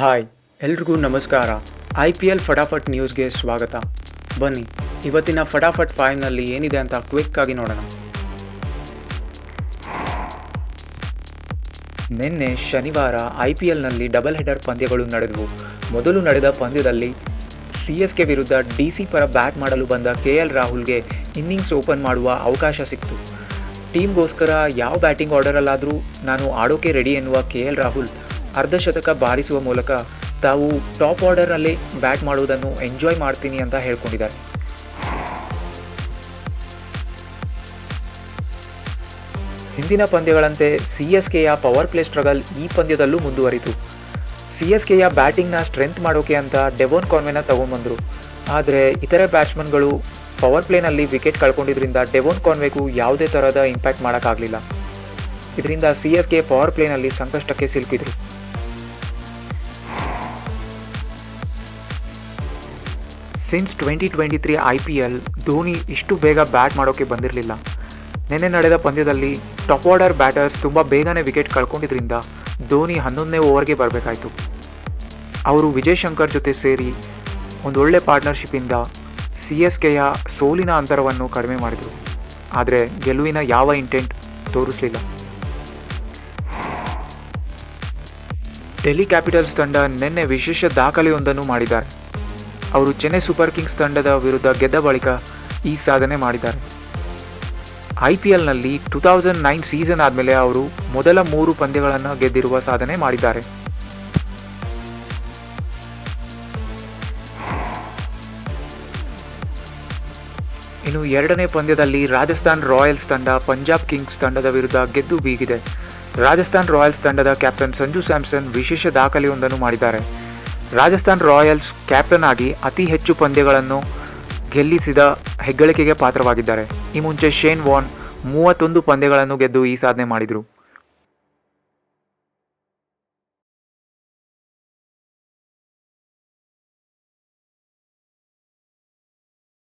Hi, ಎಲ್ರಿಗೂ ನಮಸ್ಕಾರ. IPL ಫಟಾಫಟ್ ನ್ಯೂಸ್ಗೆ ಸ್ವಾಗತ. ಬನ್ನಿ, ಇವತ್ತಿನ ಫಟಾಫಟ್ 5ನಲ್ಲಿ ಏನಿದೆ ಅಂತ ಕ್ವಿಕ್ ಆಗಿ ನೋಡೋಣ. ನಿನ್ನೆ ಶನಿವಾರ IPLನಲ್ಲಿ ಡಬಲ್ ಹೆಡರ್ ಪಂದ್ಯಗಳು ನಡೆದವು. ಮೊದಲು ನಡೆದ ಪಂದ್ಯದಲ್ಲಿ CSK ವಿರುದ್ಧ DC ಪರ ಬ್ಯಾಟ್ ಮಾಡಲು ಬಂದ KL ರಾಹುಲ್ಗೆ ಇನ್ನಿಂಗ್ಸ್ ಓಪನ್ ಮಾಡುವ ಅವಕಾಶ ಸಿಕ್ತು. ಟೀಮ್ಗೋಸ್ಕರ ಯಾವ ಬ್ಯಾಟಿಂಗ್ ಆರ್ಡರಲ್ಲಾದರೂ ನಾನು ಆಡೋಕೆ ರೆಡಿ ಎನ್ನುವ KL ರಾಹುಲ್ ಅರ್ಧಶತಕ ಬಾರಿಸುವ ಮೂಲಕ ತಾವು ಟಾಪ್ ಆರ್ಡರ್ನಲ್ಲಿ ಬ್ಯಾಟ್ ಮಾಡುವುದನ್ನು ಎಂಜಾಯ್ ಮಾಡ್ತೀನಿ ಅಂತ ಹೇಳ್ಕೊಂಡಿದ್ದಾರೆ. ಹಿಂದಿನ ಪಂದ್ಯಗಳಂತೆ CSKಯ ಪವರ್ ಪ್ಲೇ ಸ್ಟ್ರಗಲ್ ಈ ಪಂದ್ಯದಲ್ಲೂ ಮುಂದುವರಿತು. CSKಯ ಬ್ಯಾಟಿಂಗ್ನ ಸ್ಟ್ರೆಂತ್ ಮಾಡೋಕೆ ಅಂತ ಡೆವೋನ್ ಕಾನ್ವೆನ ತಗೊಂಡ್ಬಂದರು. ಆದರೆ ಇತರೆ ಬ್ಯಾಟ್ಸ್ಮನ್ಗಳು ಪವರ್ ಪ್ಲೇನಲ್ಲಿ ವಿಕೆಟ್ ಕಳ್ಕೊಂಡಿದ್ದರಿಂದ ಡೆವೋನ್ ಕಾನ್ವೆಗೂ ಯಾವುದೇ ಥರದ ಇಂಪ್ಯಾಕ್ಟ್ ಮಾಡೋಕ್ಕಾಗಲಿಲ್ಲ. ಇದರಿಂದ CSK ಪವರ್ ಪ್ಲೇನಲ್ಲಿ ಸಂಕಷ್ಟಕ್ಕೆ ಸಿಲುಕಿದರು. ಸಿನ್ಸ್ 2023 IPL ಧೋನಿ ಇಷ್ಟು ಬೇಗ ಬ್ಯಾಟ್ ಮಾಡೋಕ್ಕೆ ಬಂದಿರಲಿಲ್ಲ. ನಿನ್ನೆ ನಡೆದ ಪಂದ್ಯದಲ್ಲಿ ಟಾಪ್ ಆರ್ಡರ್ ಬ್ಯಾಟರ್ಸ್ ತುಂಬ ಬೇಗನೆ ವಿಕೆಟ್ ಕಳ್ಕೊಂಡಿದ್ದರಿಂದ ಧೋನಿ 11ನೇ ಓವರ್ಗೆ ಬರಬೇಕಾಯಿತು. ಅವರು ವಿಜಯ್ ಶಂಕರ್ ಜೊತೆ ಸೇರಿ ಒಂದೊಳ್ಳೆ ಪಾರ್ಟ್ನರ್ಶಿಪ್ಪಿಂದ CSKಯ ಸೋಲಿನ ಅಂತರವನ್ನು ಕಡಿಮೆ ಮಾಡಿದರು. ಆದರೆ ಗೆಲುವಿನ ಯಾವ ಇಂಟೆಂಟ್ ತೋರಿಸಲಿಲ್ಲ. ಡೆಲ್ಲಿ ಕ್ಯಾಪಿಟಲ್ಸ್ ತಂಡ ನಿನ್ನೆ ವಿಶೇಷ ದಾಖಲೆಯೊಂದನ್ನು ಮಾಡಿದ್ದಾರೆ. ಅವರು ಚೆನ್ನೈ ಸೂಪರ್ ಕಿಂಗ್ಸ್ ತಂಡದ ವಿರುದ್ಧ ಗೆದ್ದ ಬಳಿಕ ಈ ಸಾಧನೆ ಮಾಡಿದ್ದಾರೆ. IPLನಲ್ಲಿ 2009 ಸೀಸನ್ ಆದಮೇಲೆ ಅವರು ಮೊದಲ 3 ಪಂದ್ಯಗಳನ್ನು ಗೆದ್ದಿರುವ ಸಾಧನೆ ಮಾಡಿದ್ದಾರೆ. ಇನ್ನು ಎರಡನೇ ಪಂದ್ಯದಲ್ಲಿ ರಾಜಸ್ಥಾನ್ ರಾಯಲ್ಸ್ ತಂಡ ಪಂಜಾಬ್ ಕಿಂಗ್ಸ್ ತಂಡದ ವಿರುದ್ಧ ಗೆದ್ದು ಬೀಗಿದೆ. ರಾಜಸ್ಥಾನ್ ರಾಯಲ್ಸ್ ತಂಡದ ಕ್ಯಾಪ್ಟನ್ ಸಂಜು ಸ್ಯಾಮ್ಸನ್ ವಿಶೇಷ ದಾಖಲೆಯೊಂದನ್ನು ಮಾಡಿದ್ದಾರೆ. ರಾಜಸ್ಥಾನ್ ರಾಯಲ್ಸ್ ಕ್ಯಾಪ್ಟನ್ ಆಗಿ ಅತಿ ಹೆಚ್ಚು ಪಂದ್ಯಗಳನ್ನು ಗೆಲ್ಲಿಸಿದ ಹೆಗ್ಗಳಿಕೆಗೆ ಪಾತ್ರವಾಗಿದ್ದಾರೆ. ಈ ಮುಂಚೆ ಶೇನ್ ವಾರ್ನ್ 31 ಪಂದ್ಯಗಳನ್ನು ಗೆದ್ದು ಈ ಸಾಧನೆ ಮಾಡಿದರು.